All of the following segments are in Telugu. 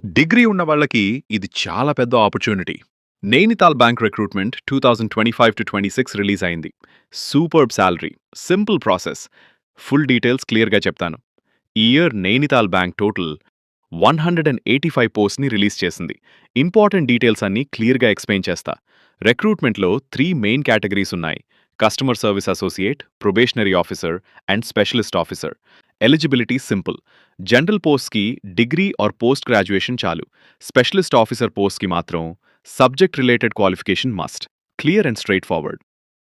డిగ్రీ ఉన్న వాళ్ళకి ఇది చాలా పెద్ద opportunity. Nainital bank recruitment 2025-26 release అయింది. Superb salary, simple process. Full details క్లియర్గా చెప్తాను. ఈ ఇయర్ నైనితాల్ బ్యాంక్ టోటల్ 185 పోస్ట్ని రిలీజ్ చేసింది. ఇంపార్టెంట్ డీటెయిల్స్ అన్నీ క్లియర్గా ఎక్స్ప్లెయిన్ చేస్తా. రిక్రూట్మెంట్లో 3 మెయిన్ కేటగిరీస్ ఉన్నాయి: customer service associate, probationary officer and specialist officer. Eligibility simple. General పోస్ట్కి డిగ్రీ ఆర్ పోస్ట్ గ్రాడ్యుయేషన్ చాలు. స్పెషలిస్ట్ ఆఫీసర్ పోస్ట్కి మాత్రం subject related qualification must. Clear and straightforward.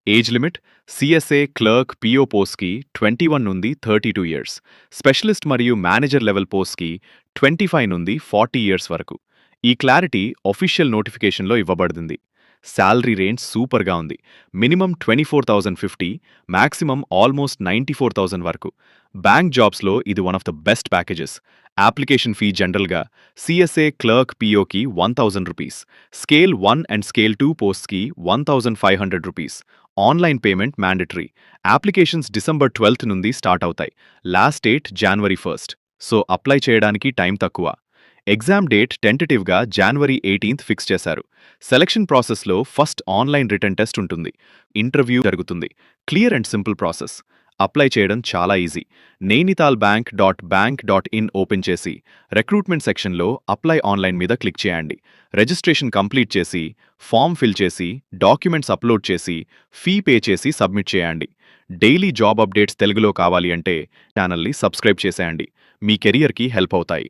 Age limit: CSA, clerk, PO పోస్ట్కి 21 నుండి 32 ఇయర్స్. స్పెషలిస్ట్ మరియు మేనేజర్ లెవెల్ పోస్ట్కి 25 నుండి 40 ఇయర్స్ వరకు. ఈ క్లారిటీ ఒఫీషియల్ నోటిఫికేషన్లో ఇవ్వబడింది. శాలరీ రేంజ్ సూపర్గా ఉంది. మినిమం 24,050, మాక్సిమం ఆల్మోస్ట్ 94,000 వరకు. బ్యాంక్ జాబ్స్లో ఇది one of the best packages. Application fee జనరల్గా సిఎస్ఏ, క్లర్క్, పిఓకి 1,000 రూపీస్. స్కేల్ 1 అండ్ స్కేల్ 2 పోస్ట్కి 1,500 rupees. Online payment mandatory. Applications December 12 నుండి స్టార్ట్ అవుతాయి. Last date January 1. So apply చేయడానికి టైం తక్కువ. ఎగ్జామ్ డేట్ టెంటటివ్గా January 18 ఫిక్స్ చేశారు. సెలక్షన్ ప్రాసెస్లో ఫస్ట్ ఆన్లైన్ రిటర్న్ టెస్ట్ ఉంటుంది. ఇంటర్వ్యూ జరుగుతుంది. Clear and simple process. Apply చేయడం చాలా ఈజీ. nainitalbank.bank.in ఓపెన్ చేసి రిక్రూట్మెంట్ సెక్షన్లో అప్లై ఆన్లైన్ మీద క్లిక్ చేయండి. రిజిస్ట్రేషన్ కంప్లీట్ చేసి, ఫామ్ ఫిల్ చేసి, డాక్యుమెంట్స్ అప్లోడ్ చేసి, ఫీ పే చేసి సబ్మిట్ చేయండి. డైలీ జాబ్ అప్డేట్స్ తెలుగులో కావాలి అంటే ఛానల్ని సబ్స్క్రైబ్ చేసేయండి. మీ కెరియర్కి హెల్ప్ అవుతాయి.